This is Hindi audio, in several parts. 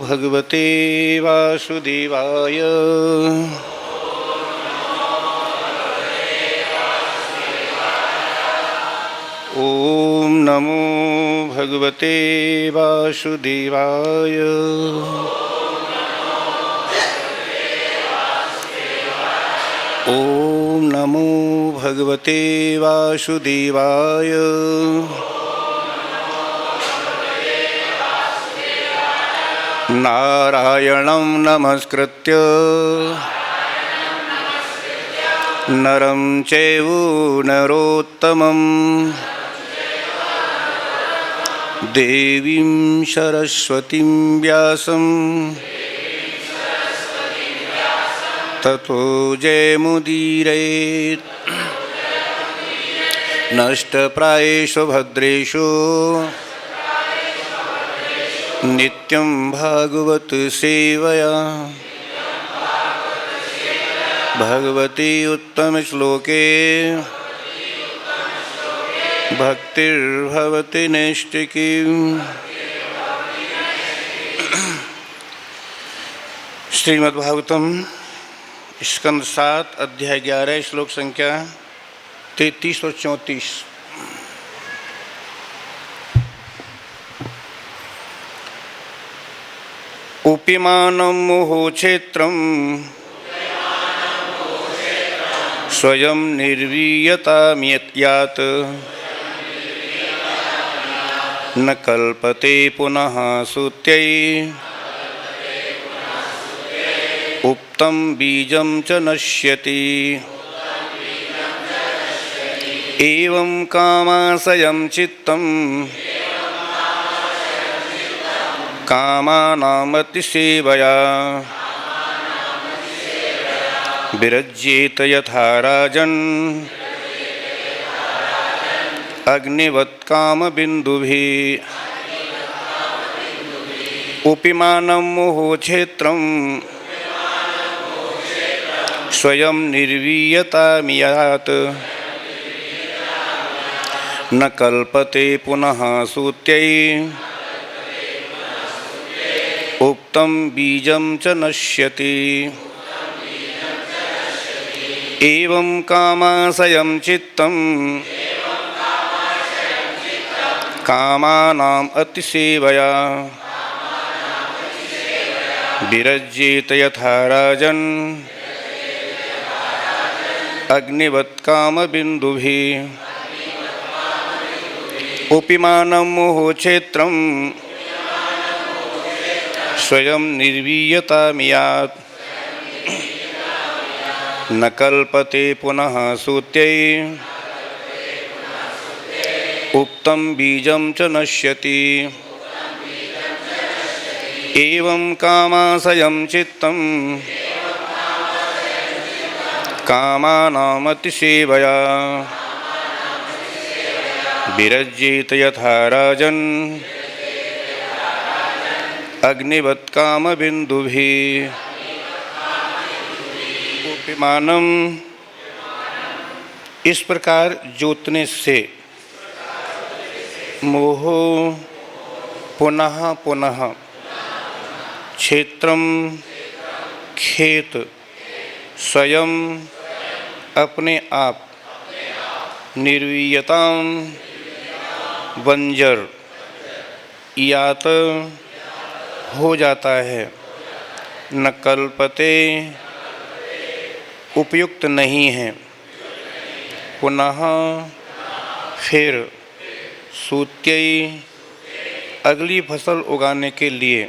भगवते वासुदेवाय। ओम नमो भगवते वासुदेवाय। ओम नमो भगवते वासुदेवाय। नारायणं नमस्कृत्य नरं चैव नरोत्तमं देवीं सरस्वतीं व्यासं ततो जयमुदीरयेत्। नष्टप्रायेषु भद्रेषु नित्यं भागवत सेवया भगवती उत्तम श्लोके भक्तिर्भवति नैष्टिकी। श्रीमद्भागवतम स्कंद 7 अध्याय 11 श्लोक संख्या 33 और 34। उपमानं मोहक्षेत्रं स्वयं निर्वीयतामियत् न कल्पते पुनः सुत्यै उक्तं बीजं च नश्यति। एवं कामाशयं चित्तं कामानामतिसेवया विरज्येत यथा राजन् अग्निवत् कामबिन्दुभिः। उपमानं मोहक्षेत्रं स्वयं निर्वीयतामियात् न कल्पते पुनः सूत्यै उक्तं बीजं च नश्यति। एवं कामाशयं चित्तं कामानाम् अतिसेवया विरज्येत यथा राजन् अग्निवत् कामबिन्दुभिः। उपमानं मोहक्षेत्रं स्वयं निर्वीयतामियात् न कल्पते पुनः सूत्यै उक्तं बीजं च नश्यति। एवं कामाशयं चित्तं कामानामतिसेवया विरज्येत यथा राजन् अग्निवत् कामबिन्दुभिः। उपमानं इस प्रकार जोतने से मोह पुनः पुनः क्षेत्रम खेत स्वयं अपने आप निर्वीयतां बंजर यात हो जाता है। न कल्पते उपयुक्त नहीं है पुनः फिर सूत्यै अगली फसल उगाने के लिए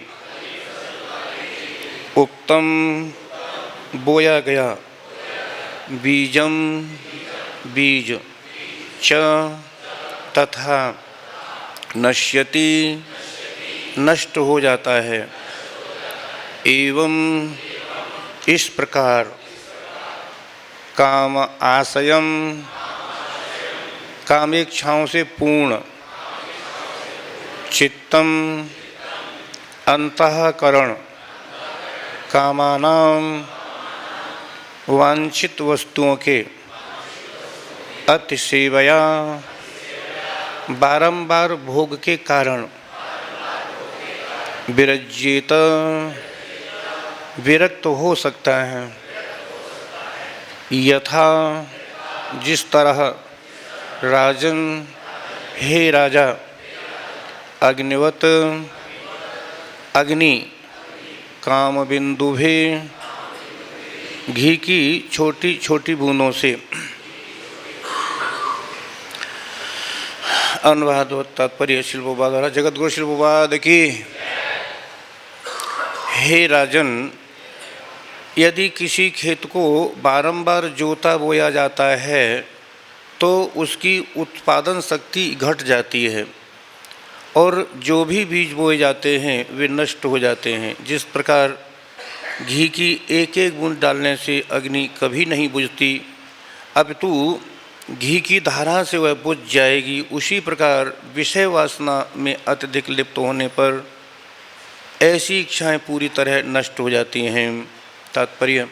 उक्तम बोया गया बीजम बीज च तथा नश्यति नष्ट हो जाता है। एवं इस प्रकार काम आशयम कामेच्छाओं से पूर्ण चित्तम अंतःकरण कामानाम वांछित वस्तुओं के अतिसेवया बारंबार भोग के कारण विरज्येत, विरक्त हो सकता है। यथा, जिस तरह, राजन, हे राजा, अग्निवत, अग्नि, काम बिंदुभे, घी की छोटी छोटी बूंदों से। अनुवाद व तात्पर्य शिल प्रभुपाद द्वारा। जगत गुरु शिल प्रभुपाद की। हे राजन, यदि किसी खेत को बारंबार जोता बोया जाता है तो उसकी उत्पादन शक्ति घट जाती है और जो भी बीज बोए जाते हैं वे नष्ट हो जाते हैं। जिस प्रकार घी की एक एक बूंद डालने से अग्नि कभी नहीं बुझती, अपितु घी की धारा से वह बुझ जाएगी, उसी प्रकार विषय वासना में अत्यधिक लिप्त होने पर ऐसी इच्छाएं पूरी तरह नष्ट हो जाती हैं। तात्पर्य,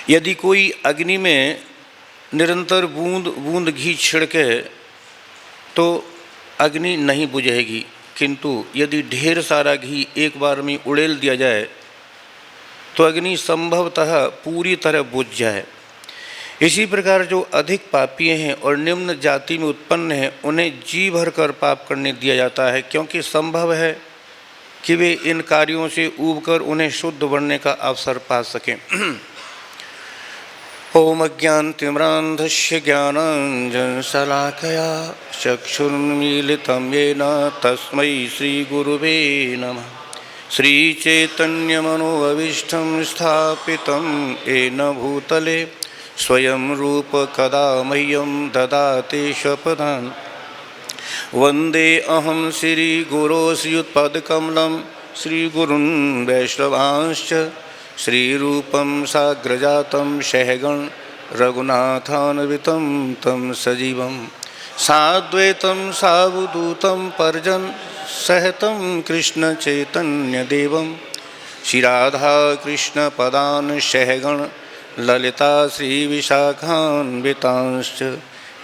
यदि कोई अग्नि में निरंतर बूंद बूंद घी छिड़के तो अग्नि नहीं बुझेगी, किंतु यदि ढेर सारा घी एक बार में उड़ेल दिया जाए तो अग्नि संभवतः पूरी तरह बुझ जाए। इसी प्रकार जो अधिक पापी हैं और निम्न जाति में उत्पन्न हैं उन्हें जी भर कर पाप करने दिया जाता है, क्योंकि संभव है कि वे इन कार्यों से ऊबकर उन्हें शुद्ध बनने का अवसर पा सकें। ओम अज्ञानतिमिरान्धस्य ज्ञानाञ्जनशलाकया चक्षुर्मीलितं येन तस्मै श्रीगुरुवे नमः। श्रीचैतन्यमनोभीष्टं स्थापितं येन भूतले स्वयं रूप कदा मह्यं ददाति स्वपदान्। वन्दे अहं श्रीगुरो श्रीयुत्पदकमलं श्रीगुरुन् वैष्णवांश्च श्रीरूपं साग्रजातं सहगण रघुनाथान्वितं तं सजीवं साद्वैतं सावधूतं परजन सहतं कृष्णचैतन्यदेवं श्रीराधाकृष्णपदान् सहगण ललिता श्रीविशाखान्वितांश्च।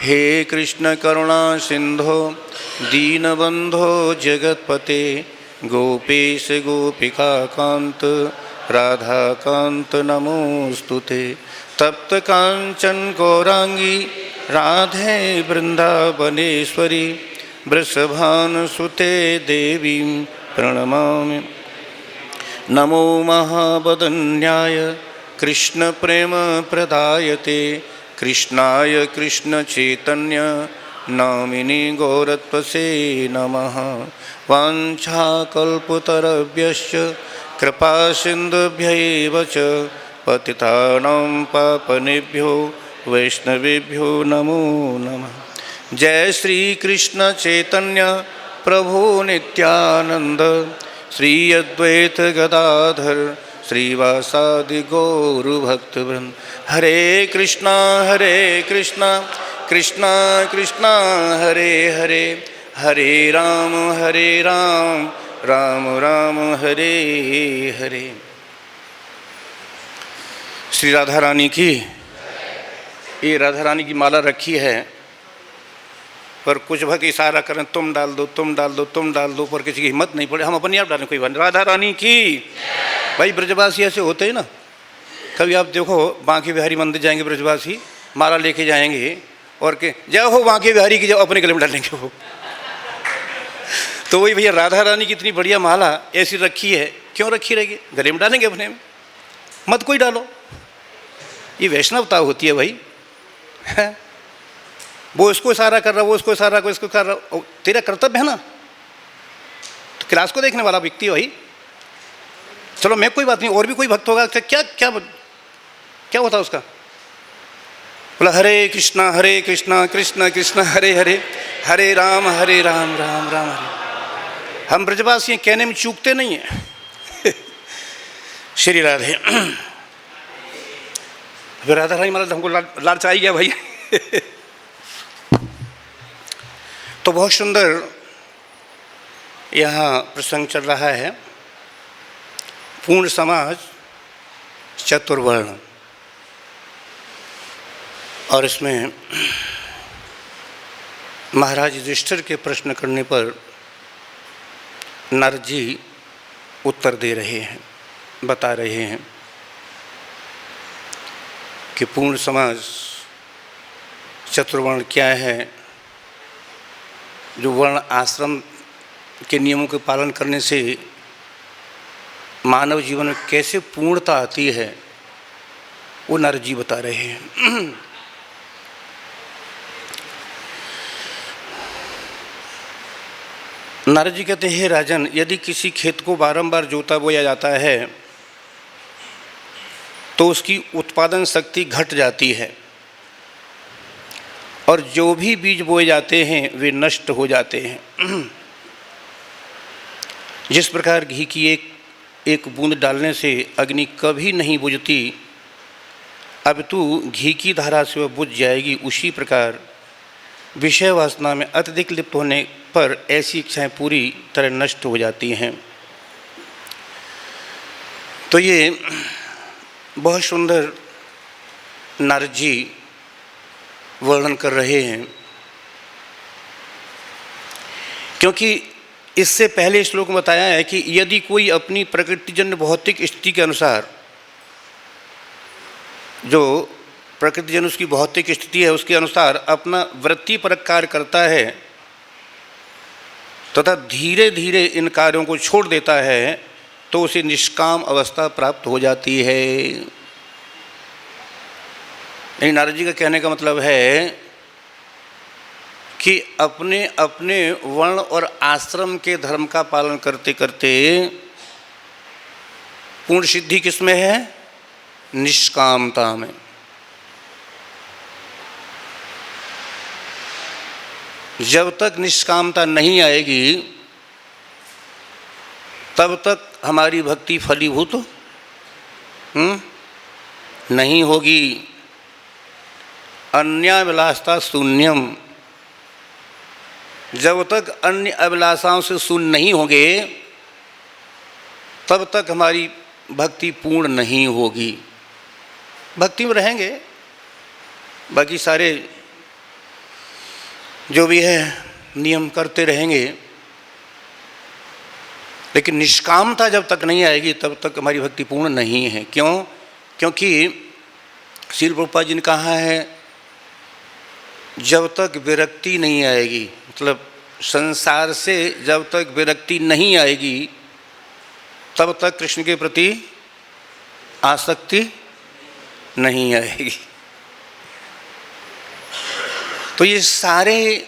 हे कृष्ण करुणा सिंधो दीनबंधो जगतपते गोपेश गोपिका कांत राधा कांत नमोस्तुते। तप्त कांचन गौरांगी राधे वृंदावनेश्वरी वृषभानुसुते देवी प्रणमामि। नमो महावदन्याय कृष्ण प्रेम प्रदायते कृष्णाय कृष्ण चैतन्य नामिनी गौरत्वसे नमः। वाञ्छाकल्पतरुभ्यश्च कृपा सिन्धुभ्यैव च पतितानां पावनेभ्यो वैष्णवेभ्यो नमो नमः। जय श्री कृष्ण चैतन्य प्रभु नित्यानंद श्री अद्वैत गदाधर श्रीवासादि गौर भक्तवृंद। हरे कृष्णा कृष्णा कृष्णा हरे हरे, हरे राम राम राम हरे हरे। श्री राधा रानी की। ये राधा रानी की माला रखी है पर कुछ भक्त इशारा करें तुम डाल दो तुम डाल दो तुम डाल दो, पर किसी की हिम्मत नहीं पड़े, हम अपने आप डालें कोई बात। राधा रानी की। भाई ब्रजवासी ऐसे होते हैं ना, कभी आप देखो बांके बिहारी मंदिर जाएंगे ब्रजवासी, माला लेके जाएंगे और के जय हो बांके बिहारी की, जब अपने गले में डालेंगे वो। तो वही भैया राधा रानी की इतनी बढ़िया माला ऐसी रखी है, क्यों रखी रहेगी? गले में डालेंगे अपने में, मत कोई डालो। ये वैष्णवता होती है भाई। है? वो इसको इशारा कर रहा, वो उसको इशारा को इसको कर रहा, तेरा कर्तव्य है ना, तो क्लास को देखने वाला व्यक्ति है भाई। चलो मैं कोई बात नहीं, और भी कोई भक्त होगा, क्या क्या क्या होता उसका? बोला हरे कृष्णा कृष्ण कृष्ण हरे हरे, हरे राम राम राम हरे। हम ब्रजवासी कहने में चूकते नहीं हैं। श्री राधे। राधा रानी महाराज हमको लालच आ गया भाई। तो बहुत सुंदर यहाँ प्रसंग चल रहा है। पूर्ण समाज चतुर्वर्ण, और इसमें महाराज युधिष्ठिर के प्रश्न करने पर नारद जी उत्तर दे रहे हैं, बता रहे हैं कि पूर्ण समाज चतुर्वर्ण क्या है, जो वर्ण आश्रम के नियमों के पालन करने से मानव जीवन में कैसे पूर्णता आती है, वो नारद जी बता रहे हैं। नारद जी कहते हैं, राजन, यदि किसी खेत को बारंबार जोता बोया जाता है तो उसकी उत्पादन शक्ति घट जाती है और जो भी बीज बोए जाते हैं वे नष्ट हो जाते हैं। जिस प्रकार घी की एक बूंद डालने से अग्नि कभी नहीं बुझती, अपितु घी की धारा से वह बुझ जाएगी, उसी प्रकार विषय वासना में अत्यधिक लिप्त होने पर ऐसी इच्छाएं पूरी तरह नष्ट हो जाती हैं। तो ये बहुत सुंदर नारद जी वर्णन कर रहे हैं, क्योंकि इससे पहले श्लोक में बताया है कि यदि कोई अपनी प्रकृतिजन्य भौतिक स्थिति के अनुसार, जो प्रकृतिजन्य उसकी भौतिक स्थिति है उसके अनुसार अपना वृत्तिपरक कार्य करता है तथा धीरे धीरे इन कार्यों को छोड़ देता है तो उसे निष्काम अवस्था प्राप्त हो जाती है। नारद जी का कहने का मतलब है कि अपने अपने वर्ण और आश्रम के धर्म का पालन करते करते पूर्ण सिद्धि किसमें है? निष्कामता में। जब तक निष्कामता नहीं आएगी तब तक हमारी भक्ति फलीभूत नहीं होगी। अन्याभिलाषता शून्यम, जब तक अन्य अभिलाषाओं से शून्य नहीं होंगे तब तक हमारी भक्ति पूर्ण नहीं होगी। भक्ति में रहेंगे, बाकी सारे जो भी है नियम करते रहेंगे, लेकिन निष्कामता जब तक नहीं आएगी तब तक हमारी भक्ति पूर्ण नहीं है। क्यों? क्योंकि श्रील प्रभुपाद जी ने कहा है, जब तक विरक्ति नहीं आएगी, मतलब संसार से जब तक विरक्ति नहीं आएगी तब तक कृष्ण के प्रति आसक्ति नहीं आएगी। तो ये सारे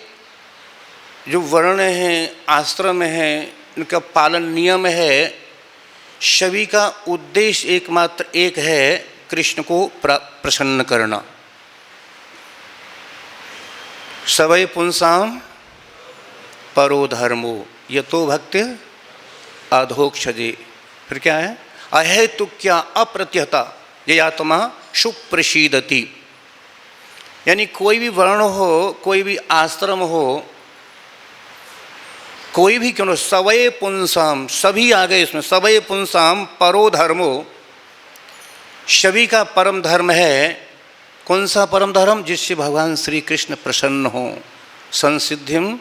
जो वर्ण हैं, आश्रम हैं, इनका पालन नियम है, सभी का उद्देश्य एकमात्र एक है, कृष्ण को प्रसन्न करना। सवै पुंसाम परो धर्मो यतो भक्ति अधोक्षजे। फिर क्या है? अहेतुक्या अप्रत्यहता ये आत्मा सुप्रसीदति। यानी कोई भी वर्ण हो, कोई भी आश्रम हो, कोई भी क्यों, सवै पुंसाम, सभी आ गए इसमें, सवै पुंसाम परो धर्मो, सभी का परम धर्म है। कौन सा परम धर्म? जिससे भगवान श्री कृष्ण प्रसन्न हो। संसिद्धिम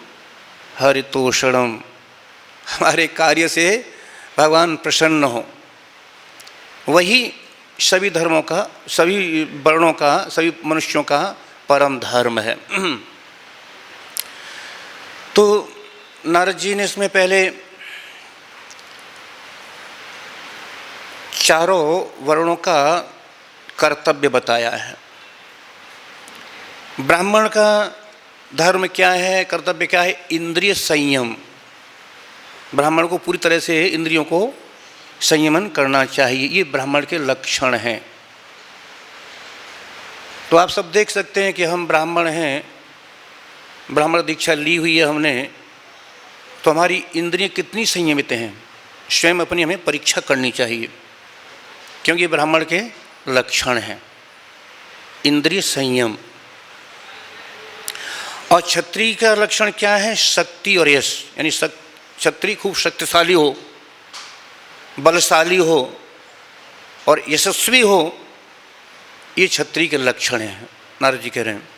हरितोषणम, हमारे कार्य से भगवान प्रसन्न हो, वही सभी धर्मों का, सभी वर्णों का, सभी मनुष्यों का परम धर्म है। तो नारद जी ने इसमें पहले चारों वर्णों का कर्तव्य बताया है। ब्राह्मण का धर्म क्या है, कर्तव्य क्या है? इंद्रिय संयम। ब्राह्मण को पूरी तरह से इंद्रियों को संयमन करना चाहिए, ये ब्राह्मण के लक्षण हैं। तो आप सब देख सकते हैं कि हम ब्राह्मण हैं, ब्राह्मण दीक्षा ली हुई है हमने, तो हमारी इंद्रियां कितनी संयमित हैं, स्वयं अपनी हमें परीक्षा करनी चाहिए, क्योंकि ब्राह्मण के लक्षण हैं इंद्रिय संयम। और क्षत्रिय का लक्षण क्या है? शक्ति और यश। यानी क्षत्रिय खूब शक्तिशाली हो, बलशाली हो और यशस्वी हो, ये क्षत्रिय के लक्षण हैं, नारद जी कह रहे हैं।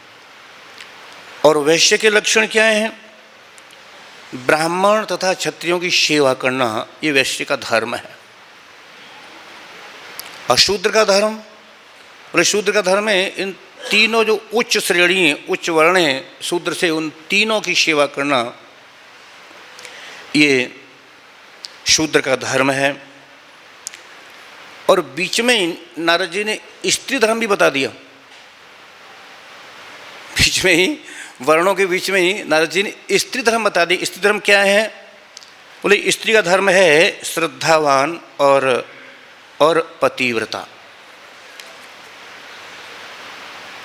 और वैश्य के लक्षण क्या हैं? ब्राह्मण तथा क्षत्रियों की सेवा करना ये वैश्य का धर्म है। और शूद्र का धर्म, और शूद्र का धर्म है इन तीनों जो उच्च श्रेणी उच्च वर्ण है शूद्र से, उन तीनों की सेवा करना ये शूद्र का धर्म है। और बीच में ही नारद जी ने स्त्री धर्म भी बता दिया। बीच में ही वर्णों के बीच में ही नारद जी ने स्त्री धर्म बता दी। स्त्री धर्म क्या है? बोले स्त्री का धर्म है श्रद्धावान और पतिव्रता।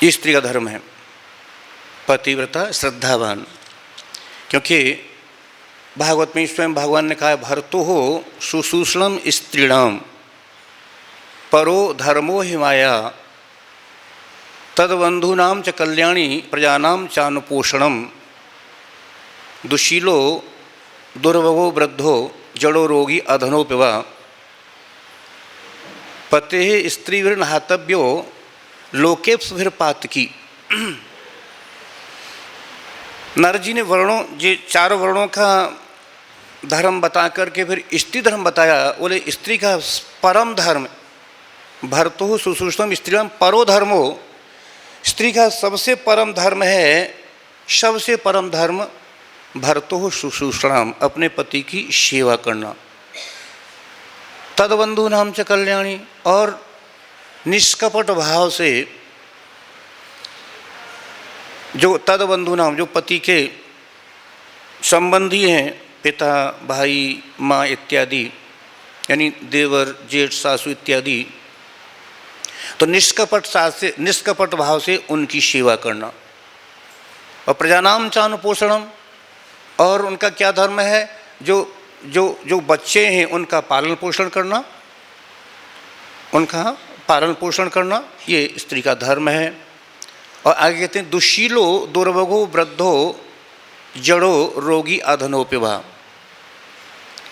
ये स्त्री का धर्म है, पतिव्रता श्रद्धावान। क्योंकि भागवत में स्वयं भगवान ने कहा, भर्तु हो सुशूषणम स्त्रीणाम परो धर्मो हिमाया तदबंधूनाम च कल्याणी प्रजानाम चानुपोषणम दुशीलो दुर्भगो वृद्धो जड़ो रोगी अधनोपिवा पते स्त्रीभिर्नहातव्यो लोकेप्सुभिर्पातकी। नारद जी ने वर्णों, ये चार वर्णों का धर्म बता करके फिर स्त्री धर्म बताया। बोले स्त्री का परम धर्म भर्तु सुशूषणम स्त्रीणाम परो धर्मो, स्त्री का सबसे परम धर्म है, सबसे परम धर्म भर्तु सुशूषणम, अपने पति की सेवा करना। तदबंधु नाम च कल्याणी, और निष्कपट भाव से जो तदबंधु नाम, जो पति के संबंधी हैं, पिता भाई माँ इत्यादि, यानी देवर जेठ सासू इत्यादि, तो निष्कपट भाव से उनकी सेवा करना। और प्रजानाम चानुपोषणम, और उनका क्या धर्म है? जो बच्चे हैं उनका पालन पोषण करना, उनका पालन पोषण करना ये स्त्री का धर्म है। और आगे कहते हैं दुशीलो दुर्भगो वृद्धो जड़ो रोगी अधनोपिवा,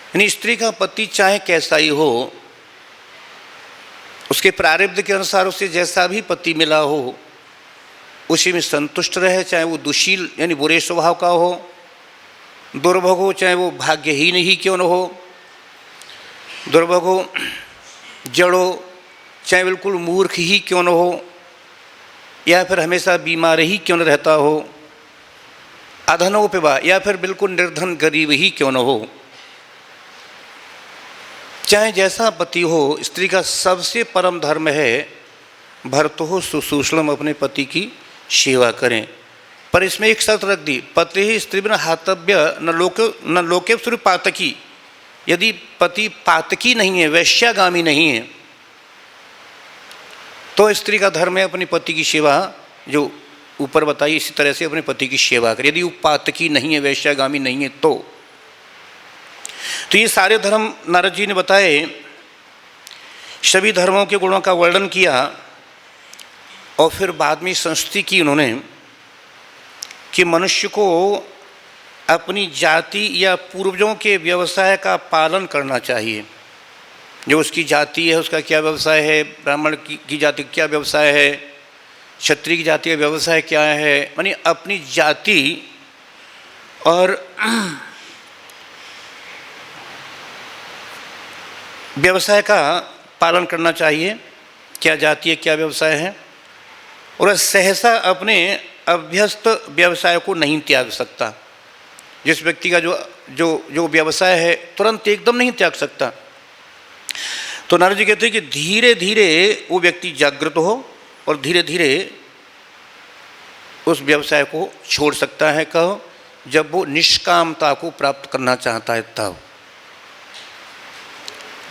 यानी स्त्री का पति चाहे कैसा ही हो, उसके प्रारब्ध के अनुसार उसे जैसा भी पति मिला हो उसी में संतुष्ट रहे, चाहे वो दुशील यानी बुरे स्वभाव का हो, दुर्भग हो, चाहे वो भाग्यहीन ही क्यों न हो, दुर्भग हो, जड़ो, चाहे बिल्कुल मूर्ख ही क्यों न हो, या फिर हमेशा बीमार ही क्यों न रहता हो, अधनोपिवा, या फिर बिल्कुल निर्धन गरीब ही क्यों न हो, चाहे जैसा पति हो, स्त्री का सबसे परम धर्म है भर्तुः सुशूषणम, अपने पति की सेवा करें। पर इसमें एक शर्त रख दी, पति ही स्त्री बिना हातव्य न लोके सूर्य पातकी। यदि पति पातकी नहीं है, वैश्यागामी नहीं है, तो स्त्री का धर्म है अपने पति की सेवा, जो ऊपर बताई इसी तरह से अपने पति की सेवा करे। यदि वो पातकी नहीं है, वैश्यागामी नहीं है, तो ये सारे धर्म नारद जी ने बताए। सभी धर्मों के गुणों का वर्णन किया और फिर बाद में संस्तुति की उन्होंने कि मनुष्य को अपनी जाति या पूर्वजों के व्यवसाय का पालन करना चाहिए। जो उसकी जाति है उसका क्या व्यवसाय है, ब्राह्मण की जाति क्या व्यवसाय है, क्षत्रिय की जाति का व्यवसाय क्या है, मानी अपनी जाति और व्यवसाय का पालन करना चाहिए। क्या जाति है, क्या व्यवसाय है, और सहसा अपने अभ्यस्त व्यवसाय को नहीं त्याग सकता। जिस व्यक्ति का जो व्यवसाय है तुरंत एकदम नहीं त्याग सकता। तो नारद जी कहते हैं कि धीरे धीरे वो व्यक्ति जागृत हो और धीरे धीरे उस व्यवसाय को छोड़ सकता है। कहो, जब वो निष्कामता को प्राप्त करना चाहता है, तब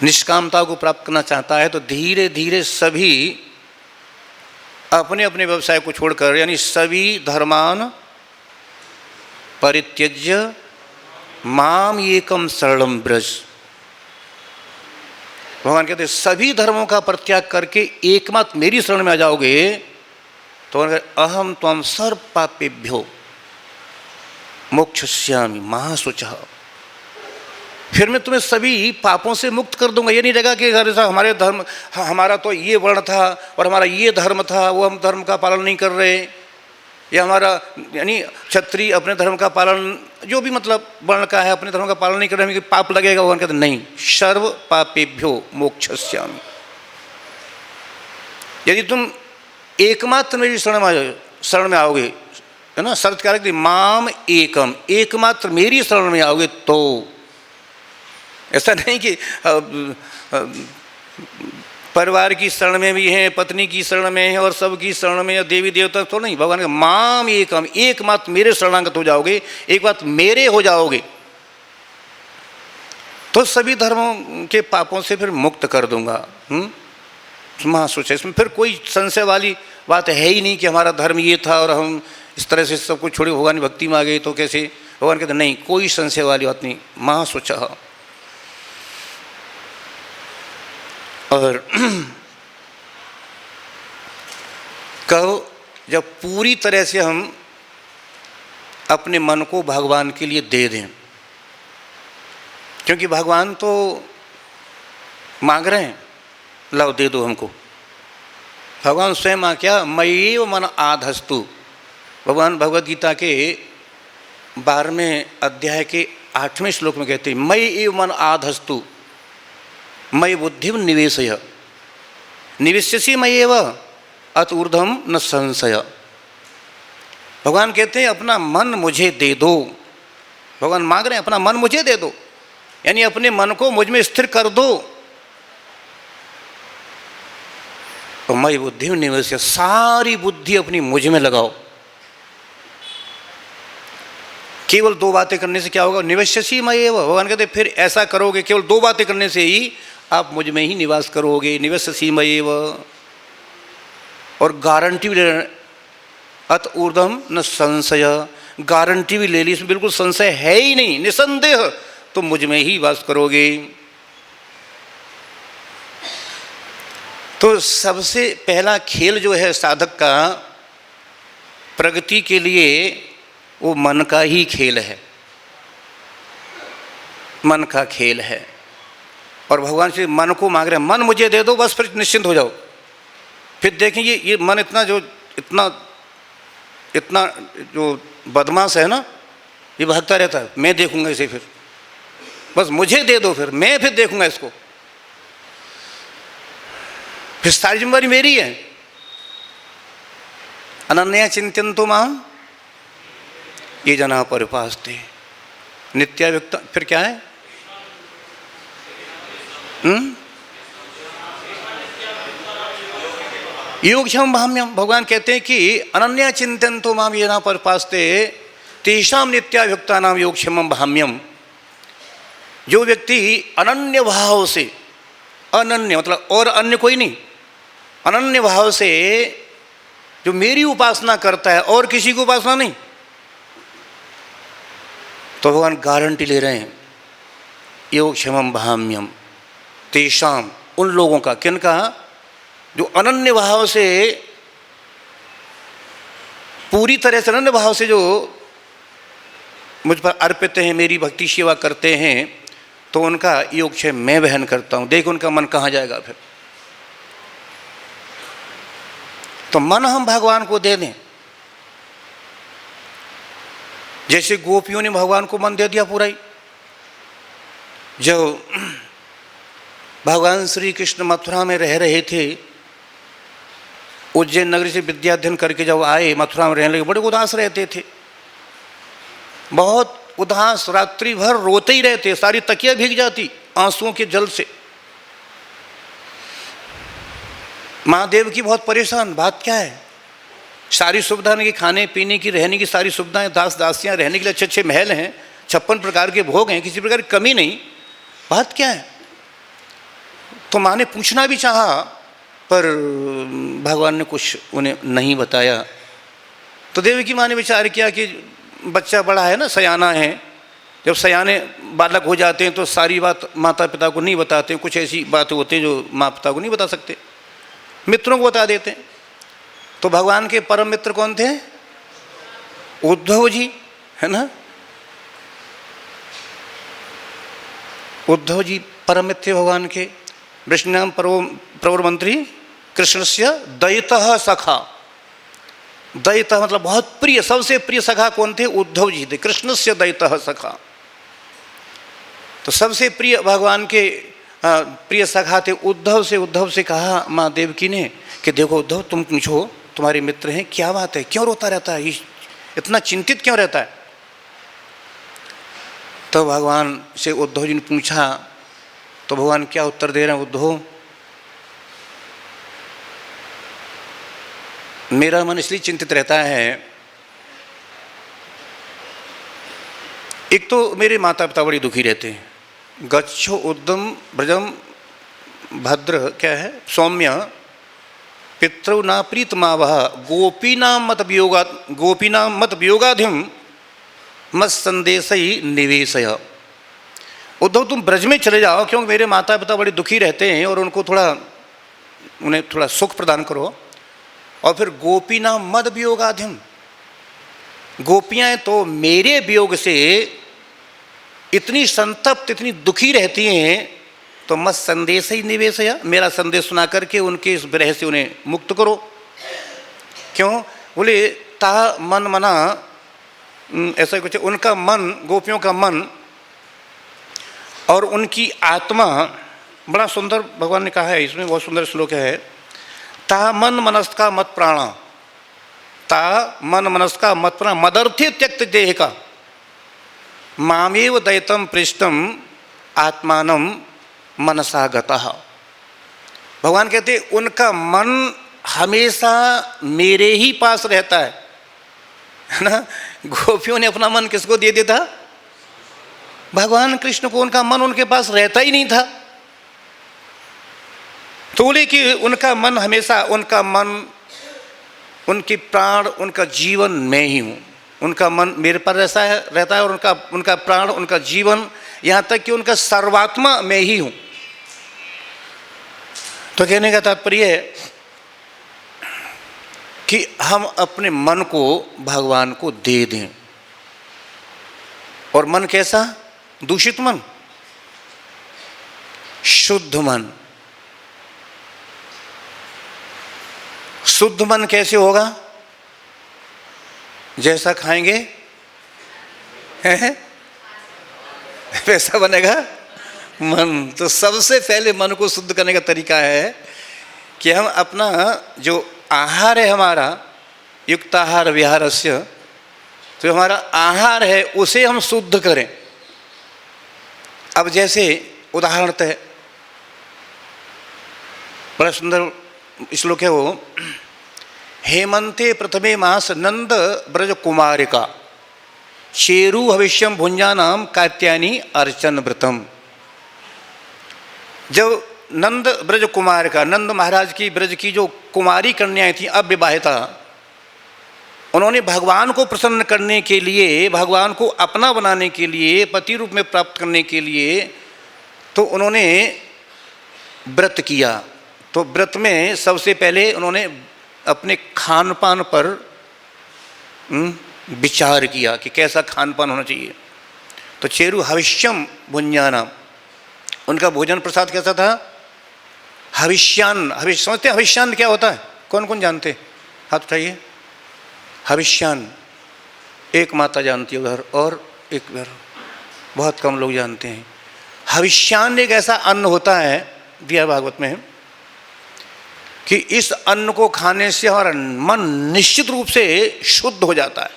निष्कामता को प्राप्त करना चाहता है तो धीरे धीरे सभी अपने अपने व्यवसाय को छोड़कर, यानी सभी धर्मान परित्यज्य माम एकम शरणम ब्रज। भगवान कहते हैं सभी धर्मों का परित्याग करके एकमात्र मेरी शरण में आ जाओगे तो अहम त्वं सर्व पापेभ्यो मोक्षयिष्यामि महाशुचः, फिर मैं तुम्हें सभी पापों से मुक्त कर दूंगा। ये नहीं रहेगा कि हमारे धर्म, हमारा तो ये वर्ण था और हमारा ये धर्म था, वो हम धर्म का पालन नहीं कर रहे, या हमारा यानी क्षत्रिय अपने धर्म का पालन, जो भी मतलब वर्ण का है, अपने धर्म का पालन नहीं कर रहे, हमें पाप लगेगा। भगवान कहते नहीं, सर्व पापेभ्यो मोक्षयिष्यामि। यदि तुम एकमात्र मेरी शरण में आओगे, है ना, शर्त क्या रखती, माम एकम, एकमात्र मेरी शरण में आओगे तो। ऐसा नहीं कि परिवार की शरण में भी हैं, पत्नी की शरण में है और सबकी शरण में, या देवी देवता तो नहीं। भगवान का माम एकम, एकमात्र मेरे शरणागत हो जाओगे, एक बात मेरे हो जाओगे तो सभी धर्मों के पापों से फिर मुक्त कर दूंगा। महासुच है, इसमें फिर कोई संशय वाली बात है ही नहीं कि हमारा धर्म ये था और हम इस तरह से सब कुछ छोड़े भगवान की भक्ति में आ गए तो कैसे। भगवान कहते नहीं, कोई संशय वाली बात नहीं। महासुच। और कहो, जब पूरी तरह से हम अपने मन को भगवान के लिए दे दें, क्योंकि भगवान तो मांग रहे हैं, लाओ दे दो हमको। भगवान स्वयं आ क्या, मय्येव मन आधस्तु। भगवान भगवद गीता के 12वें अध्याय के 8वें श्लोक में कहते हैं, मय्येव मन आधस्तु मयि बुद्धिम निवेशय निवेश्यसि मय्येव अत ऊर्ध्वं न संशय। भगवान कहते हैं अपना मन मुझे दे दो। भगवान मांग रहे हैं अपना मन मुझे दे दो, यानी अपने मन को मुझ में स्थिर कर दो। तो मयि बुद्धिम निवेशय, सारी बुद्धि अपनी मुझ में लगाओ। केवल दो बातें करने से क्या होगा, निवेश्यसि मय्येव। भगवान कहते फिर ऐसा करोगे, केवल दो बातें करने से ही आप मुझ में ही निवास करोगे, निवेश्यसि मय्येव। और गारंटी भी ले, अत ऊर्ध्वं न संशय, गारंटी भी ले ली, इसमें बिल्कुल संशय है ही नहीं, निसंदेह तुम मुझ में ही वास करोगे। तो सबसे पहला खेल जो है साधक का प्रगति के लिए, वो मन का ही खेल है, मन का खेल है। और भगवान से मन को मांग रहे हैं, मन मुझे दे दो, बस फिर निश्चिंत हो जाओ। फिर देखेंगे ये मन इतना जो बदमाश है ना, ये भागता रहता है, मैं देखूंगा इसे, फिर बस मुझे दे दो, फिर मैं फिर देखूंगा इसको, फिर सारी जिम्मेदारी मेरी है। अनन्या चिंतयन्तो माम ये जना परिपास्ते नित्याव्यक्त। फिर क्या है, योगक्षेमं भाम्यम। भगवान कहते हैं कि अनन्या चिंतयन्तो माम ये जना परिपास्ते तेषां नित्याव्यक्तानां योगक्षेमं भाम्यम। जो व्यक्ति अनन्य भाव से, अनन्य मतलब और अन्य कोई नहीं, अनन्य भाव से जो मेरी उपासना करता है और किसी की उपासना नहीं, तो भगवान गारंटी ले रहे हैं, योगक्षेमं भाम्यम तेषाम, उन लोगों का, किन का, जो अनन्य भाव से, पूरी तरह से अनन्य भाव से जो मुझ पर अर्पित हैं, मेरी भक्ति सेवा करते हैं, तो उनका योगक्षेम मैं वहन करता हूँ। देख उनका मन कहाँ जाएगा फिर। तो मन हम भगवान को दे दें, जैसे गोपियों ने भगवान को मन दे दिया पूरा ही। जब भगवान श्री कृष्ण मथुरा में रह रहे थे, उज्जैन नगरी से विद्याध्ययन करके जब आए, मथुरा में रहने लगे, बड़े उदास रहते थे, बहुत उदास, रात्रि भर रोते ही रहते, सारी तकिया भीग जाती आंसुओं के जल से। महादेव की बहुत परेशान, बात क्या है, सारी सुविधा की, खाने पीने की, रहने की सारी सुविधाएं, दास दासियां, रहने के लिए अच्छे अच्छे महल हैं, 56 प्रकार के भोग हैं, किसी प्रकार की कमी नहीं, बात क्या है। तो माँ ने पूछना भी चाहा, पर भगवान ने कुछ उन्हें नहीं बताया। तो देवी की माँ ने विचार किया कि बच्चा बड़ा है ना, सयाना है, जब सयाने बालक हो जाते हैं तो सारी बात माता पिता को नहीं बताते, कुछ ऐसी बातें होती हैं जो माता पिता को नहीं बता सकते, मित्रों को बता देते हैं। तो भगवान के परम मित्र कौन थे, उद्धव जी, है ना, उद्धव जी परम मित्र भगवान के। वृषणाम प्रवर मंत्री कृष्णस्य दयितः सखा, दैतः मतलब बहुत प्रिय, सबसे प्रिय सखा कौन थे? उद्धव जी थे। कृष्ण से दैतः सखा, तो सबसे प्रिय भगवान के प्रिय सखा थे उद्धव से। उद्धव से कहा माँ देवकी ने कि देखो उद्धव, तुम पूछो, तुम्हारे मित्र हैं, क्या बात है, क्यों रोता रहता है, इतना चिंतित क्यों रहता है? तो भगवान से उद्धव जी ने पूछा, तो भगवान क्या उत्तर दे रहे हैं? उद्धव, मेरा मन इसलिए चिंतित रहता है, एक तो मेरे माता पिता बड़ी दुखी रहते हैं। गच्छो उद्दम ब्रजम भद्र, क्या है, सौम्य पितृ ना प्रीतमा वह गोपीनाम मत वियोगाधिम मत संदेश ही निवेशय। उद्धव तुम ब्रज में चले जाओ, क्योंकि मेरे माता पिता बड़े दुखी रहते हैं और उन्हें थोड़ा सुख प्रदान करो। और फिर गोपीनाम मद वियोगाधिम, गोपियाँ तो मेरे वियोग से इतनी संतप्त, इतनी दुखी रहती हैं, तो मत संदेश ही निवेश है, मेरा संदेश सुना करके उनके इस विरह से उन्हें मुक्त करो। क्यों? बोले ता मन मना, ऐसा कुछ, उनका मन, गोपियों का मन और उनकी आत्मा, बड़ा सुंदर भगवान ने कहा है, इसमें बहुत सुंदर श्लोक है, ता मन मनस्का मत प्राणा, ता मन मनस्का मत प्राण मदर्थे त्यक्त देह का मामेव दैतम पृष्ठम आत्मानम मनसा गतः। भगवान कहते उनका मन हमेशा मेरे ही पास रहता है ना। गोपियों ने अपना मन किसको दे दिया था? भगवान कृष्ण को। उनका मन उनके पास रहता ही नहीं था। तो बोले कि उनका मन हमेशा, उनका मन, उनके प्राण, उनका जीवन मैं ही हूँ। उनका मन मेरे पर रहता है और उनका प्राण, उनका जीवन, यहाँ तक कि उनका सर्वात्मा मैं ही हूँ। तो कहने का तात्पर्य है कि हम अपने मन को भगवान को दे दें। और मन कैसा? दूषित मन, शुद्ध मन। शुद्ध मन कैसे होगा? जैसा खाएंगे वैसा बनेगा मन। तो सबसे पहले मन को शुद्ध करने का तरीका है कि हम अपना जो आहार है, हमारा युक्ताहार विहारस्य, तो हमारा आहार है उसे हम शुद्ध करें। अब जैसे उदाहरणतः बड़ा सुंदर श्लोक है वो, हेमंते प्रथमे मास नंद ब्रज कुमारिका शेरु भविष्यम भुंजानाम कात्यायनी अर्चन व्रतम। जब नंद ब्रज कुमारिका, नंद महाराज की ब्रज की जो कुमारी कन्याएं थी अविवाहिता, उन्होंने भगवान को प्रसन्न करने के लिए, भगवान को अपना बनाने के लिए, पति रूप में प्राप्त करने के लिए, तो उन्होंने व्रत किया। तो व्रत में सबसे पहले उन्होंने अपने खान पान पर विचार किया कि कैसा खान पान होना चाहिए। तो चेरु हविष्यम भुंजानाम, उनका भोजन प्रसाद कैसा था? हविष्यान्न। हविष्य समझते हैं? हविष्यान्न क्या होता है? कौन कौन जानते? हाथ उठाइए। हविष्यान्न एक माता जानती है उधर, और एक उधर, बहुत कम लोग जानते हैं। हविष्यान्न एक ऐसा अन्न होता है, दिया भागवत में, कि इस अन्न को खाने से हमारा मन निश्चित रूप से शुद्ध हो जाता है।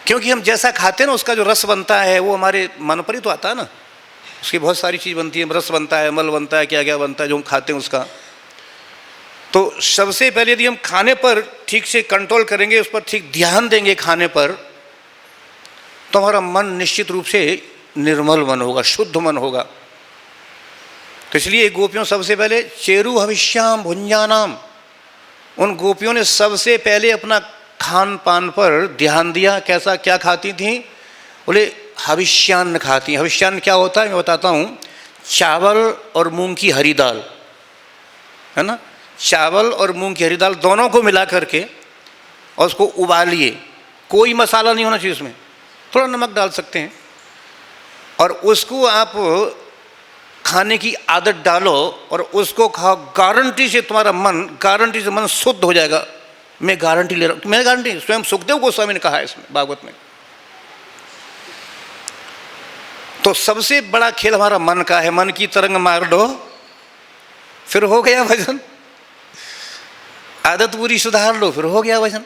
क्योंकि हम जैसा खाते हैं ना, उसका जो रस बनता है वो हमारे मन पर ही तो आता है ना। उसकी बहुत सारी चीज़ बनती है, रस बनता है, मल बनता है, क्या क्या बनता है जो हम खाते हैं उसका। तो सबसे पहले यदि हम खाने पर ठीक से कंट्रोल करेंगे, उस पर ठीक ध्यान देंगे खाने पर, तो हमारा मन निश्चित रूप से निर्मल मन होगा, शुद्ध मन होगा। तो इसलिए गोपियों सबसे पहले चेरु हविष्याम भुंजानाम, उन गोपियों ने सबसे पहले अपना खान पान पर ध्यान दिया। कैसा, क्या खाती थी? बोले हविष्यान्न खाती। हविष्यान्न क्या होता है मैं बताता हूँ। चावल और मूंग की हरी दाल, है ना, चावल और मूंग की हरी दाल दोनों को मिला करके और उसको उबालिए। कोई मसाला नहीं होना चाहिए उसमें, थोड़ा नमक डाल सकते हैं, और उसको आप खाने की आदत डालो और उसको खाओ। गारंटी से तुम्हारा मन, गारंटी से मन शुद्ध हो जाएगा, मैं गारंटी ले रहा हूँ, मैं गारंटी, स्वयं सुखदेव गोस्वामी ने कहा है इसमें भागवत में। तो सबसे बड़ा खेल हमारा मन का है, मन की तरंग मार दो फिर हो गया भजन, आदत पूरी सुधार लो फिर हो गया भजन।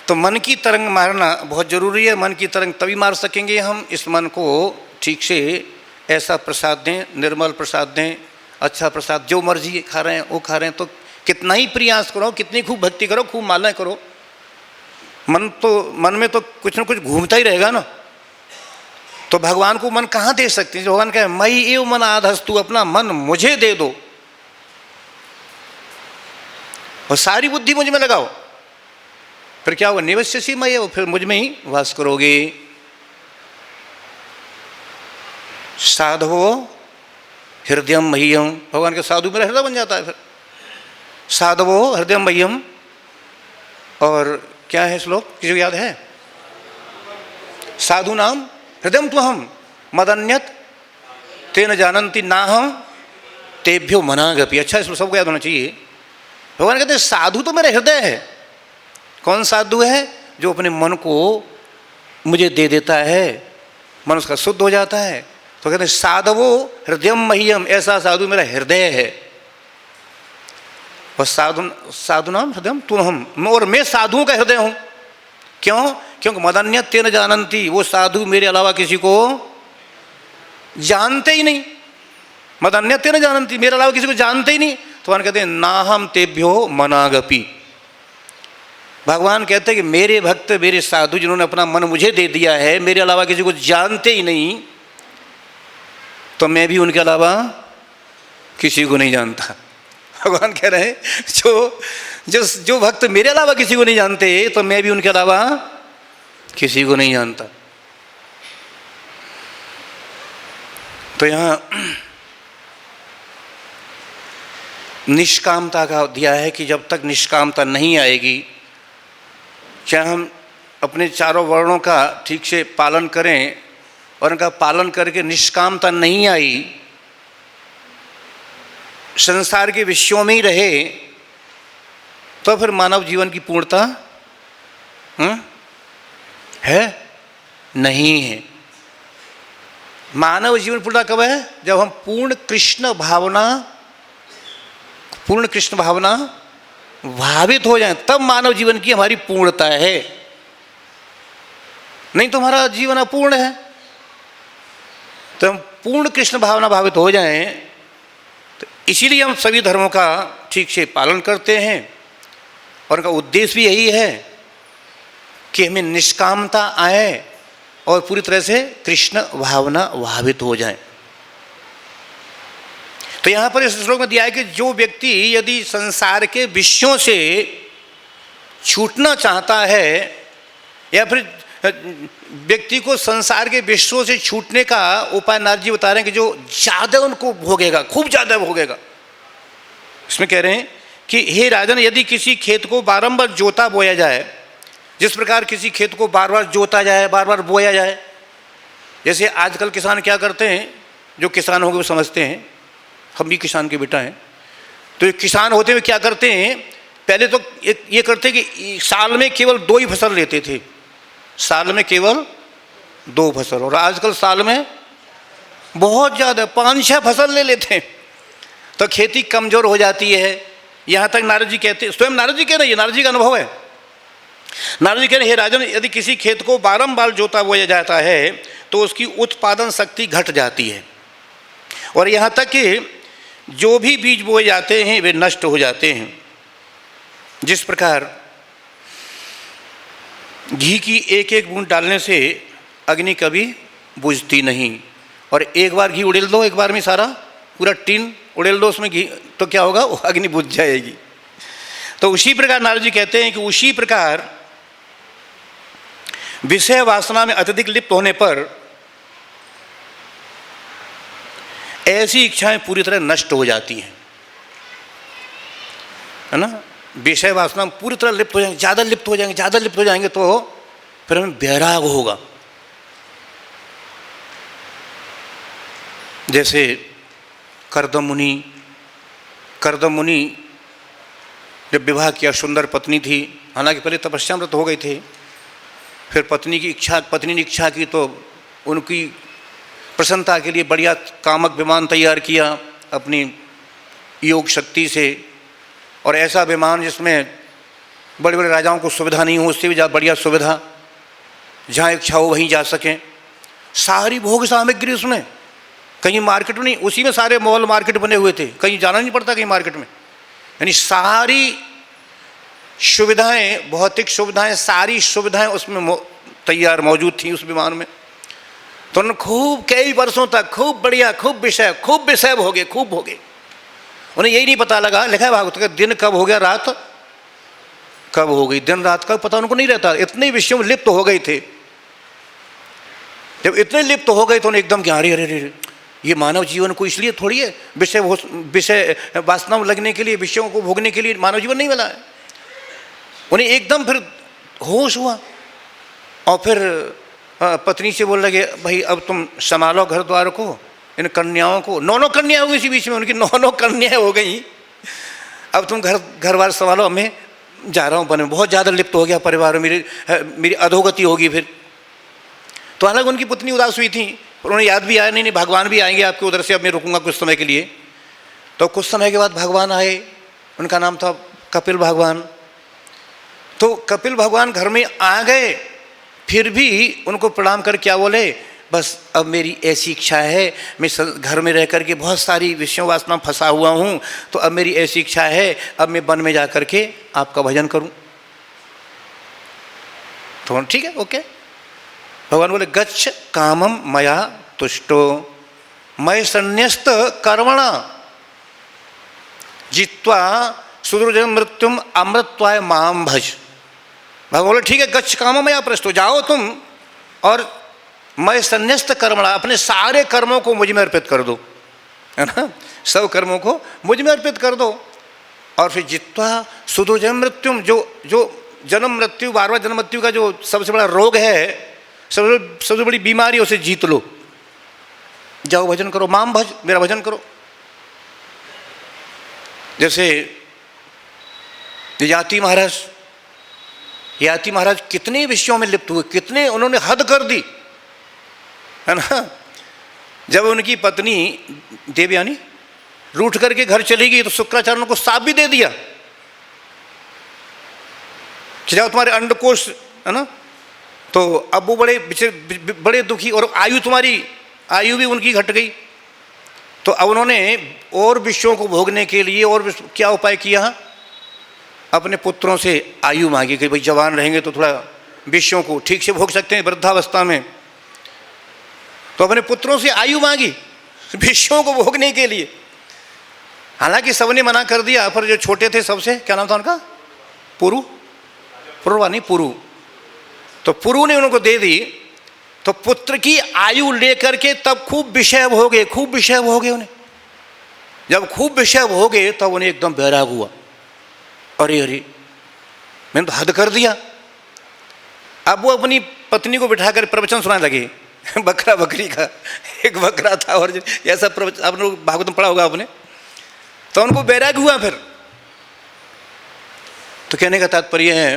तो मन की तरंग मारना बहुत जरूरी है। मन की तरंग तभी मार सकेंगे हम, इस मन को ठीक से ऐसा प्रसाद दें, निर्मल प्रसाद दें, अच्छा प्रसाद, जो मर्जी खा रहे हैं वो खा रहे हैं। तो कितना ही प्रयास करो, कितनी खूब भक्ति करो, खूब मालाएं करो, मन में तो कुछ ना कुछ घूमता ही रहेगा ना। तो भगवान को मन कहाँ दे सकते हैं? भगवान कहे मई एव मन आधस्तु, अपना मन मुझे दे दो और सारी बुद्धि मुझ में लगाओ, फिर क्या होगा? निवस्यसि मयि, फिर मुझ में ही वास करोगे। साधवो हृदयम मह्यम, भगवान के साधु मेरा हृदय बन जाता है। फिर साधवो हृदयम मह्यम, और क्या है श्लोक, किसी को याद है? साधु नाम हृदयम त्वहम मदन्यत तेन जानन्ति नाहम तेभ्यो मनागपि। अच्छा, इसमें सबको याद होना चाहिए। भगवान कहते हैं साधु तो मेरा हृदय है। कौन साधु है? जो अपने मन को मुझे दे देता है, मन उसका शुद्ध हो जाता है। तो कहते हैं साधवो हृदयम मह्यम, ऐसा साधु मेरा हृदय है। और साधु नाम हृदयम तुम, और मैं साधुओं का हृदय हूँ। क्यों? क्योंकि मदन्य तेन जानन्ति, वो साधु मेरे अलावा किसी को जानते ही नहीं। मदन्य तेन जानन्ति, मेरे अलावा किसी को जानते ही नहीं। तो भगवान कहते हैं नाहम तेभ्यो मनागपि। भगवान कहते हैं कि मेरे भक्त, मेरे साधु जिन्होंने अपना मन मुझे दे दिया है, मेरे अलावा किसी को जानते ही नहीं, तो मैं भी उनके अलावा किसी को नहीं जानता। भगवान कह रहे हैं जो भक्त मेरे अलावा किसी को नहीं जानते, तो मैं भी उनके अलावा किसी को नहीं जानता। तो यहाँ निष्कामता का दिया है कि जब तक निष्कामता नहीं आएगी, चाहे हम अपने चारों वर्णों का ठीक से पालन करें और उनका पालन करके निष्कामता नहीं आई, संसार के विषयों में ही रहे, तो फिर मानव जीवन की पूर्णता है नहीं है। मानव जीवन पूर्णता कब है? जब हम पूर्ण कृष्ण भावना भावित हो जाए, तब मानव जीवन की हमारी पूर्णता है। नहीं तो हमारा जीवन अपूर्ण है। तो हम पूर्ण कृष्ण भावना भावित हो जाएं, तो इसीलिए हम सभी धर्मों का ठीक से पालन करते हैं। और उनका उद्देश्य भी यही है कि हमें निष्कामता आए और पूरी तरह से कृष्ण भावना भावित हो जाए। तो यहाँ पर इस श्लोक में दिया है कि जो व्यक्ति यदि संसार के विषयों से छूटना चाहता है, या फिर व्यक्ति को संसार के विषयों से छूटने का उपाय नारद जी बता रहे हैं कि जो ज़्यादा उनको भोगेगा, खूब ज़्यादा भोगेगा। इसमें कह रहे हैं कि हे राजन, यदि किसी खेत को बारंबार जोता बोया जाए, जिस प्रकार किसी खेत को बार बार जोता जाए, बार बार बोया जाए, जैसे आजकल किसान क्या करते हैं, जो किसान होंगे वो समझते हैं, हम भी किसान के बेटा हैं। तो किसान होते हुए क्या करते हैं, पहले तो ये करते कि साल में केवल 2 ही फसल लेते थे, साल में केवल 2 फसल, और आजकल साल में बहुत ज़्यादा 5-6 फसल ले लेते हैं। तो खेती कमज़ोर हो जाती है। यहाँ तक नारद जी कहते, स्वयं नारद जी कह रहे हैं, नारद जी का अनुभव है। नारद जी कह रहे हैं, हे राजन, यदि किसी खेत को बारंबार जोता बोया जाता है तो उसकी उत्पादन शक्ति घट जाती है, और यहाँ तक कि जो भी बीज बोए जाते हैं वे नष्ट हो जाते हैं। जिस प्रकार घी की एक एक बूंद डालने से अग्नि कभी बुझती नहीं, और एक बार घी उड़ेल दो, एक बार में सारा पूरा टीन उड़ेल दो उसमें घी, तो क्या होगा, वो अग्नि बुझ जाएगी। तो उसी प्रकार नारद जी कहते हैं कि उसी प्रकार विषय वासना में अत्यधिक लिप्त होने पर ऐसी इच्छाएं पूरी तरह नष्ट हो जाती हैं, है ना। विषय वासना में पूरी तरह लिप्त हो जाएंगे, ज़्यादा लिप्त हो जाएंगे, ज़्यादा लिप्त हो जाएंगे, तो फिर हमें वैराग होगा। जैसे करदम मुनि जब विवाह किया, सुंदर पत्नी थी, हालांकि पहले तपस्याव्रत हो गए थे, फिर पत्नी ने इच्छा की तो उनकी प्रसन्नता के लिए बढ़िया कामक विमान तैयार किया अपनी योग शक्ति से, और ऐसा विमान जिसमें बड़े बड़े राजाओं को सुविधा नहीं हो, उससे भी ज़्यादा बढ़िया सुविधा, जहाँ इच्छा हो वहीं जा सकें। सारी भोग सामग्री उसमें, कहीं मार्केट में नहीं, उसी में सारे मॉल मार्केट बने हुए थे, कहीं जाना नहीं पड़ता कहीं मार्केट में। यानी सारी सुविधाएं, भौतिक सुविधाएं, सारी सुविधाएं उसमें तैयार मौजूद थी उस विमान में। तो उन्होंने खूब कई वर्षों तक खूब बढ़िया, खूब विषय भोगे, खूब भोगे। उन्हें यही नहीं पता लगा, लिखा है भागवत का, दिन कब हो गया रात कब हो गई, दिन रात का पता उनको नहीं रहता, इतने विषयों में लिप्त हो गए थे। जब इतने लिप्त हो गए तो उन्हें एकदम क्या, अरे अरे अरे, ये मानव जीवन को इसलिए थोड़ी है, विषय वासना में लगने के लिए, विषयों को भोगने के लिए मानव जीवन नहीं मिला है। उन्हें एकदम फिर होश हुआ और फिर पत्नी से बोल लगे, भाई अब तुम संभालो घर द्वार को, इन कन्याओं को, 9 कन्या हो गई इसी बीच में, उनकी 9 कन्याएं हो गई, अब तुम घर बार संभालो, मैं जा रहा हूँ बने, बहुत ज़्यादा लिप्त हो गया परिवार में, मेरी अधोगति होगी फिर। तो हालांकि उनकी पत्नी उदास हुई थी, पर उन्हें याद भी आया, नहीं भगवान भी आएंगे आपके उधर से, अब मैं रुकूंगा कुछ समय के लिए। तो कुछ समय के बाद भगवान आए, उनका नाम था कपिल भगवान। तो कपिल भगवान घर में आ गए, फिर भी उनको प्रणाम कर क्या बोले, बस अब मेरी ऐसी इच्छा है, मैं घर में रह करके बहुत सारी विषयों वासना फंसा हुआ हूँ, तो अब मेरी ऐसी इच्छा है, अब मैं वन में जा करके आपका भजन करूँ। तो ठीक है, ओके। भगवान बोले, गच्छ कामम मया तुष्टो मय संन्यस्त कर्मणा जित्वा सुदुर्जन मृत्युम अमृतत्वाय माम भज। भगवान बोले, ठीक है, गच्छ कामम मया पृष्टो, जाओ तुम और मैं संन्यस्त कर्मणा, अपने सारे कर्मों को मुझ में अर्पित कर दो, है ना, सब कर्मों को मुझ में अर्पित कर दो। और फिर जित्वा सुदुर्जन मृत्युम, जो जन्म मृत्यु, बार जन्म मृत्यु का जो सबसे बड़ा रोग है, सबसे बड़ी बीमारी, उसे जीत लो, जाओ भजन करो, माम भज, मेरा भजन करो। जैसे याति महाराज कितने विषयों में लिप्त हुए, कितने उन्होंने हद कर दी, है ना। जब उनकी पत्नी देवयानी रूठ करके घर चली गई तो शुक्राचार्य ने को साप भी दे दिया कि जाओ तुम्हारे अंडकोश, है ना। तो अब वो बड़े दुखी, और आयु भी उनकी घट गई। तो अब उन्होंने और विषयों को भोगने के लिए और क्या उपाय किया, अपने पुत्रों से आयु मांगी कि भाई जवान रहेंगे तो थोड़ा विषयों को ठीक से भोग सकते हैं वृद्धावस्था में। तो अपने पुत्रों से आयु मांगी विषयों को भोगने के लिए। हालांकि सबने मना कर दिया, पर जो छोटे थे सबसे, क्या नाम था उनका, पुरु, तो पुरु ने उनको दे दी। तो पुत्र की आयु लेकर के तब खूब विषय भोगे उन्हें। जब खूब विषय भोगे तब उन्हें एकदम बैराग हुआ, अरे अरे मैंने तो हद कर दिया। अब वो अपनी पत्नी को बिठाकर प्रवचन सुनाने लगे बकरा बकरी का। एक बकरा था और ऐसा प्रवचन आपने लोग भागवत में पढ़ा होगा आपने। तो उनको बैराग हुआ फिर। तो कहने का तात्पर्य है,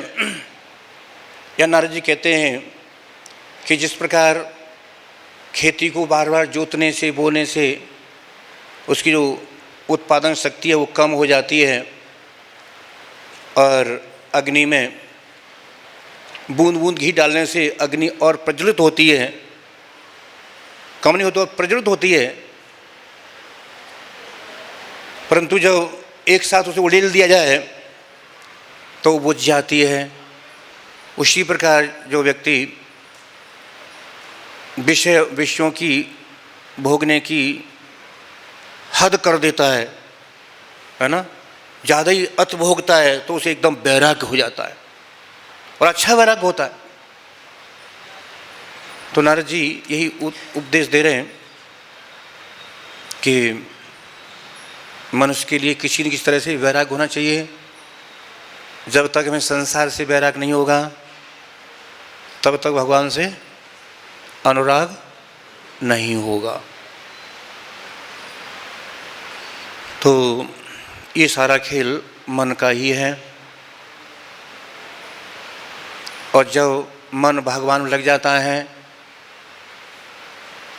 या नारद जी कहते हैं कि जिस प्रकार खेती को बार बार जोतने से, बोने से उसकी जो उत्पादन शक्ति है वो कम हो जाती है, और अग्नि में बूंद बूंद घी डालने से अग्नि और प्रज्वलित होती है, कम नहीं होती और प्रज्वलित होती है, परंतु जब एक साथ उसे उड़ेल दिया जाए तो वो बुझ जाती है। उसी प्रकार जो व्यक्ति विषयों की भोगने की हद कर देता है ना, ज़्यादा ही अत भोगता है, तो उसे एकदम बैराग्य हो जाता है, और अच्छा वैराग्य होता है। तो नारद जी यही उपदेश दे रहे हैं कि मनुष्य के लिए किसी न किसी तरह से वैराग्य होना चाहिए। जब तक हमें संसार से वैराग्य नहीं होगा तब तक भगवान से अनुराग नहीं होगा। तो ये सारा खेल मन का ही है। और जब मन भगवान में लग जाता है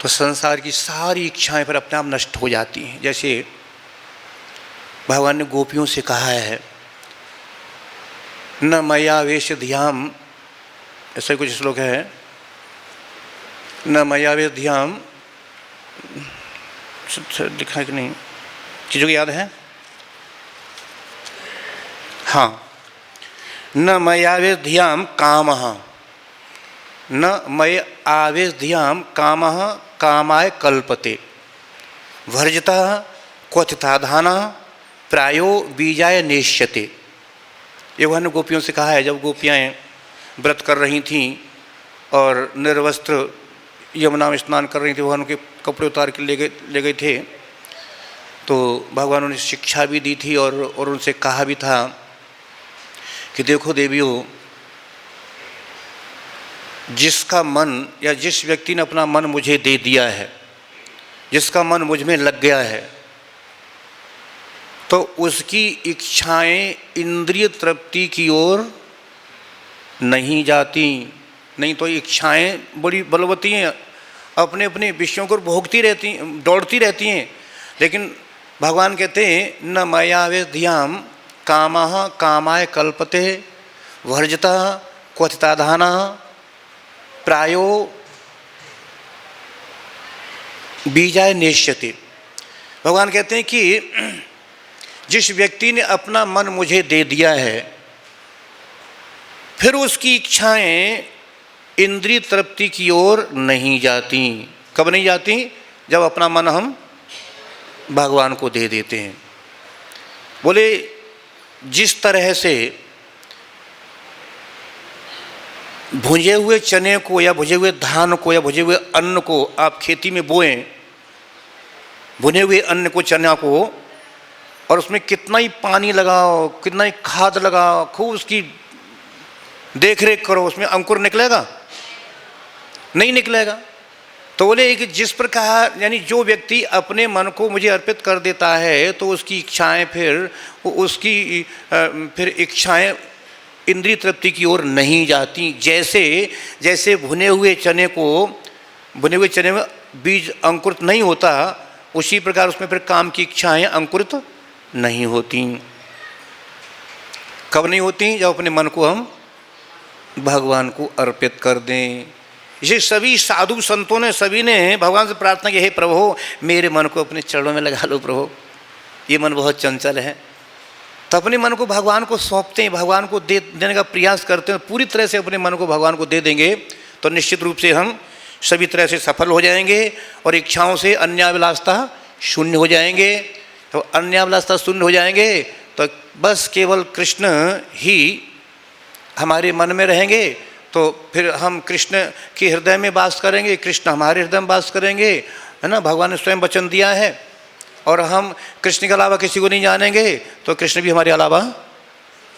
तो संसार की सारी इच्छाएं फिर अपने आप नष्ट हो जाती हैं। जैसे भगवान ने गोपियों से कहा है, न मया वेश ध्याम, ऐसा कुछ श्लोक है, न मया वेश ध्याम, लिखा है कि नहीं, चीज़ों को याद है? हाँ, न मया वेश ध्याम कामः, न मय आवेश ध्याम कामः कामाय कल्पते, वर्जितः क्वचिताधाना प्रायो बीजाय नेष्यते। ये भगवान ने गोपियों से कहा है। जब गोपियाँ व्रत कर रही थीं और निर्वस्त्र यमुना में स्नान कर रही थी, भगवान के कपड़े उतार के ले गए थे, तो भगवान ने शिक्षा भी दी थी और उनसे कहा भी था कि देखो देवियों, जिसका मन या जिस व्यक्ति ने अपना मन मुझे दे दिया है, जिसका मन मुझ में लग गया है, तो उसकी इच्छाएं इंद्रिय तृप्ति की ओर नहीं जाती। नहीं तो इच्छाएं बड़ी बलवती हैं, अपने अपने विषयों को भोगती रहती, दौड़ती रहती हैं। लेकिन भगवान कहते हैं, न मयावेश ध्याम कामः कामाय कल्पते, वर्जितः क्वचिताधाना प्रायो बीजाय नेष्यते। भगवान कहते हैं कि जिस व्यक्ति ने अपना मन मुझे दे दिया है, फिर उसकी इच्छाएं इंद्रिय तृप्ति की ओर नहीं जाती। कब नहीं जाती? जब अपना मन हम भगवान को दे देते हैं। बोले जिस तरह से भुजे हुए चने को या भुजे हुए धान को या भुजे हुए अन्न को आप खेती में बोएं, भुने हुए अन्न को, चना को, और उसमें कितना ही पानी लगाओ, कितना ही खाद लगाओ, खूब उसकी देख रेख करो, उसमें अंकुर निकलेगा? नहीं निकलेगा। तो बोले कि जिस प्रकार, यानी जो व्यक्ति अपने मन को मुझे अर्पित कर देता है, तो उसकी इच्छाएं फिर इच्छाएं इंद्रिय तृप्ति की ओर नहीं जाती। जैसे भुने हुए चने में बीज अंकुरित नहीं होता, उसी प्रकार उसमें फिर काम की इच्छाएं अंकुरित नहीं होती। कब नहीं होती? जब अपने मन को हम भगवान को अर्पित कर दें। इसे सभी साधु संतों ने, सभी ने भगवान से प्रार्थना की, हे प्रभु मेरे मन को अपने चरणों में लगा लो प्रभु, ये मन बहुत चंचल है। तो अपने मन को भगवान को सौंपते हैं, भगवान को देने का प्रयास करते हैं। पूरी तरह से अपने मन को भगवान को दे देंगे तो निश्चित रूप से हम सभी तरह से सफल हो जाएंगे और इच्छाओं से अन्याभिलाषता शून्य हो जाएंगे। तो अन्याभिलाषता शून्य हो जाएंगे तो बस केवल कृष्ण ही हमारे मन में रहेंगे। तो फिर हम कृष्ण के हृदय में वास करेंगे, कृष्ण हमारे हृदय में वास करेंगे, है ना। भगवान ने स्वयं वचन दिया है। और हम कृष्ण के अलावा किसी को नहीं जानेंगे तो कृष्ण भी हमारे अलावा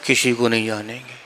किसी को नहीं जानेंगे।